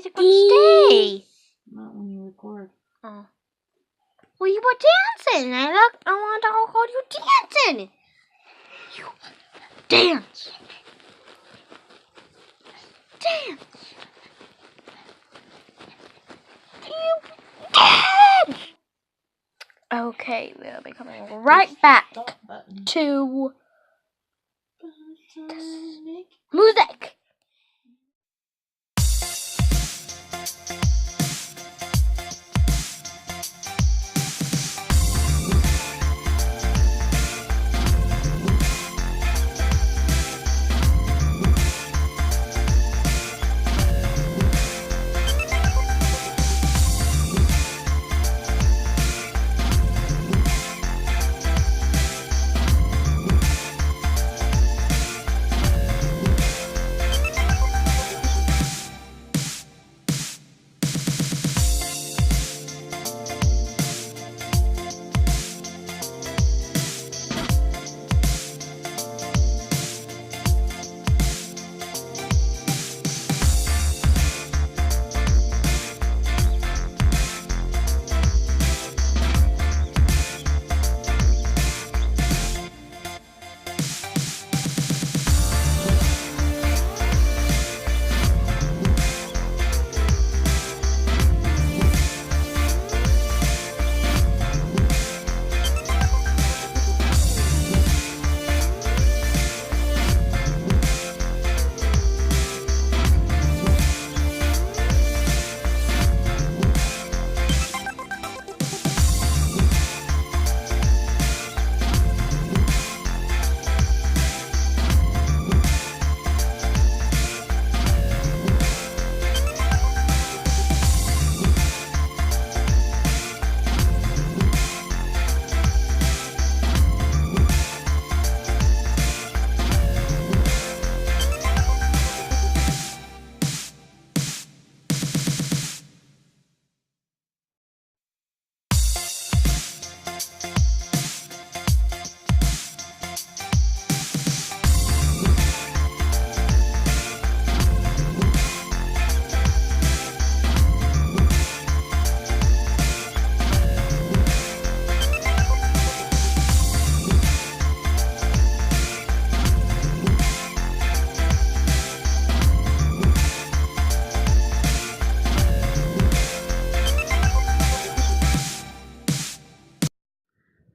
music would stay. Not when you record. Oh. Well, you were dancing. I wanted to record you dancing. You dance. Dance. You dance. Okay, we'll be coming right back to music.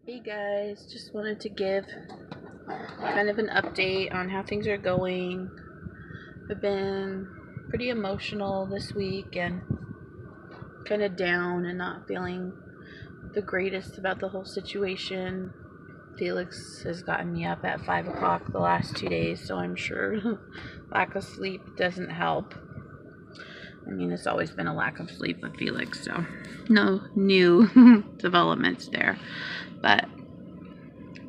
Hey guys, just wanted to give kind of an update on how things are going. I've been pretty emotional this week and kind of down and not feeling the greatest about the whole situation. Felix has gotten me up at 5 o'clock the last 2 days, so I'm sure lack of sleep doesn't help. I mean, it's always been a lack of sleep with Felix, so no new developments there. But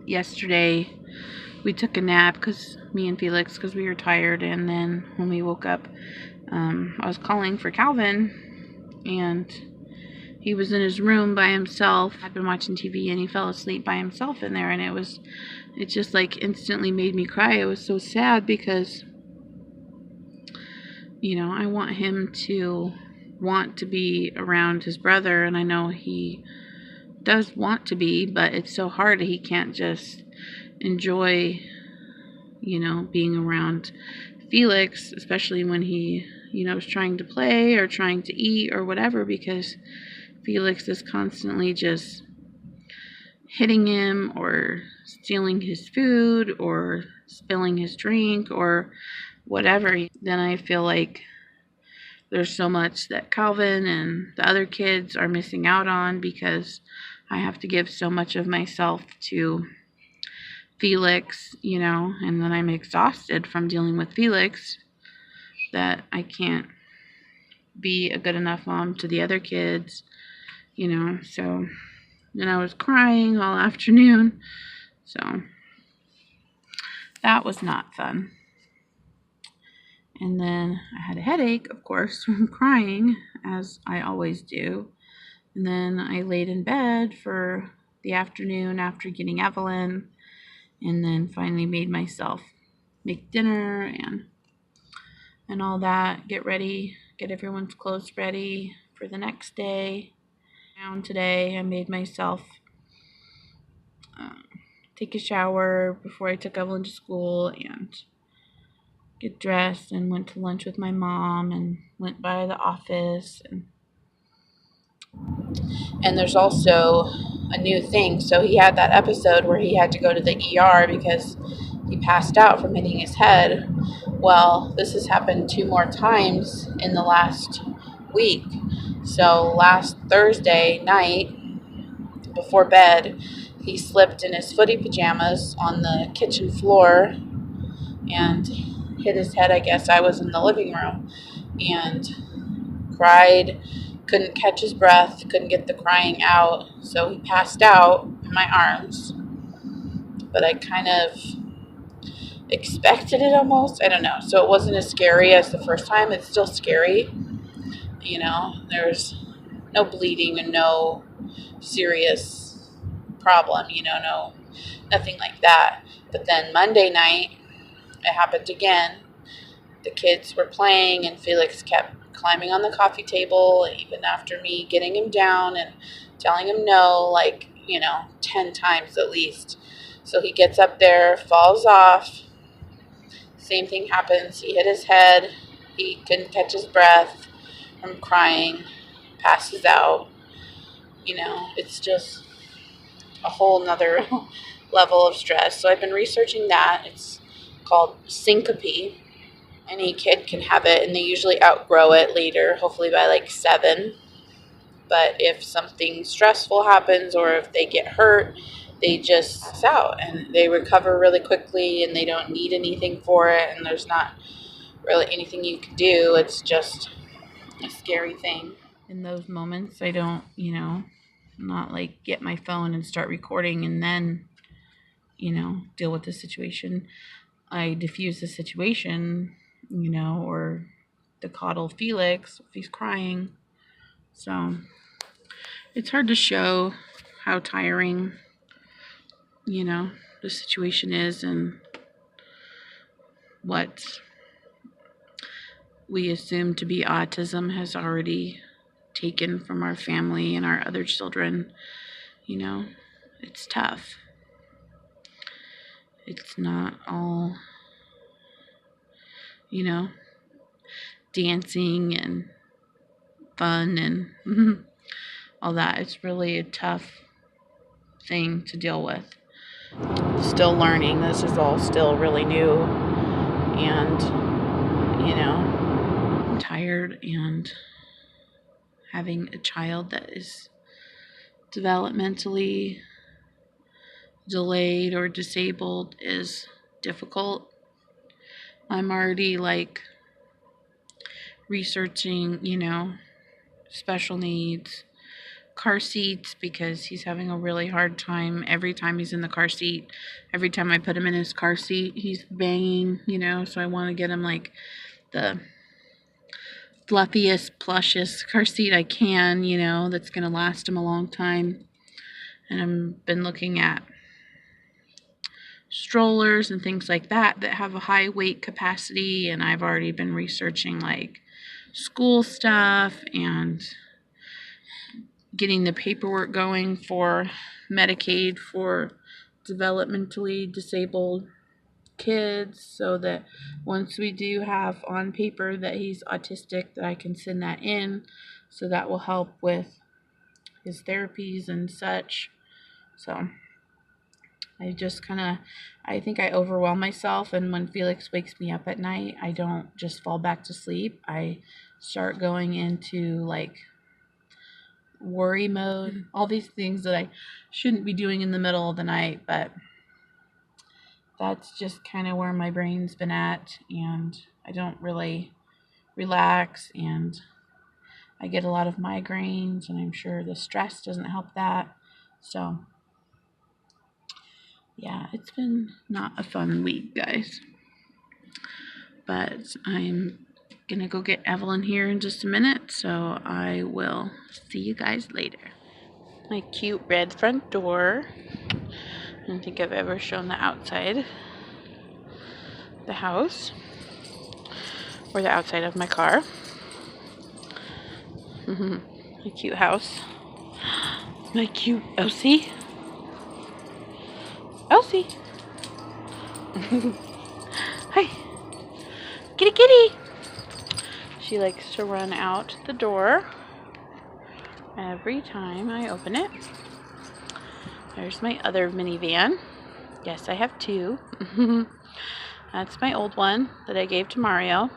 yesterday we took a nap, because me and Felix, because we were tired, and then when we woke up, I was calling for Calvin, and he was in his room by himself. I'd been watching TV, and he fell asleep by himself in there, and it just like instantly made me cry. It was so sad because, you know, I want him to want to be around his brother, and I know he does want to be, but it's so hard. He can't just enjoy, you know, being around Felix, especially when he, you know, is trying to play or trying to eat or whatever, because Felix is constantly just hitting him or stealing his food or spilling his drink or whatever. Then I feel like there's so much that Calvin and the other kids are missing out on, because I have to give so much of myself to Felix, you know, and then I'm exhausted from dealing with Felix that I can't be a good enough mom to the other kids, you know. So then I was crying all afternoon, so that was not fun. And then I had a headache, of course, from crying, as I always do. And then I laid in bed for the afternoon after getting Evelyn, and then finally made myself make dinner and all that, get ready, get everyone's clothes ready for the next day. Down today, I made myself take a shower before I took Evelyn to school and get dressed and went to lunch with my mom and went by the office. And there's also a new thing. So he had that episode where he had to go to the ER because he passed out from hitting his head. Well, this has happened 2 more times in the last week. So last Thursday night, before bed, he slipped in his footy pajamas on the kitchen floor and hit his head. I guess I was in the living room and cried, couldn't catch his breath, couldn't get the crying out, so he passed out in my arms. But I kind of expected it almost. I don't know. So it wasn't as scary as the first time. It's still scary. There's no bleeding and no serious problem, nothing like that. But then Monday night, it happened again. The kids were playing and Felix kept climbing on the coffee table even after me getting him down and telling him no, 10 times at least. So he gets up there, falls off. Same thing happens. He hit his head. He couldn't catch his breath from crying, passes out. It's just a whole nother level of stress. So I've been researching that. It's called syncope. Any kid can have it, and they usually outgrow it later, hopefully by 7. But if something stressful happens or if they get hurt, they just pass out and they recover really quickly and they don't need anything for it, and there's not really anything you can do. It's just a scary thing. In those moments, I don't, not get my phone and start recording and then, deal with the situation. I diffuse the situation, or to coddle Felix if he's crying. So it's hard to show how tiring, the situation is and what we assume to be autism has already taken from our family and our other children. It's tough. It's not all, dancing and fun and all that. It's really a tough thing to deal with. Still learning. This is all still really new. And, I'm tired, and having a child that is developmentally delayed or disabled is difficult. I'm already researching, special needs, car seats, because he's having a really hard time every time he's in the car seat. Every time I put him in his car seat, he's banging, so I want to get him the fluffiest, plushest car seat I can, that's going to last him a long time. And I've been looking at strollers and things like that have a high weight capacity, and I've already been researching school stuff and getting the paperwork going for Medicaid for developmentally disabled kids, so that once we do have on paper that he's autistic, that I can send that in, so that will help with his therapies and such. So I think I overwhelm myself, and when Felix wakes me up at night, I don't just fall back to sleep. I start going into worry mode, all these things that I shouldn't be doing in the middle of the night, but that's just kind of where my brain's been at, and I don't really relax, and I get a lot of migraines, and I'm sure the stress doesn't help that. So yeah, it's been not a fun week, guys. But I'm gonna go get Evelyn here in just a minute, so I will see you guys later. My cute red front door. I don't think I've ever shown the outside, the house, or the outside of my car. My cute house. My cute Elsie. Elsie. Hi. Kitty kitty. She likes to run out the door every time I open it. There's my other minivan. Yes, I have two. That's my old one that I gave to Mario.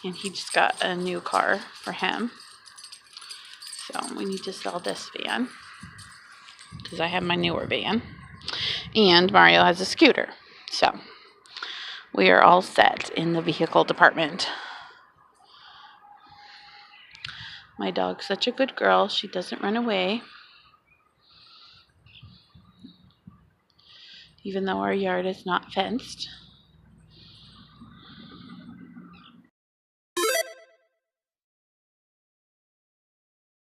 And he just got a new car for him. So we need to sell this van because I have my newer van. And Mario has a scooter. So we are all set in the vehicle department. My dog's such a good girl. She doesn't run away. Even though our yard is not fenced.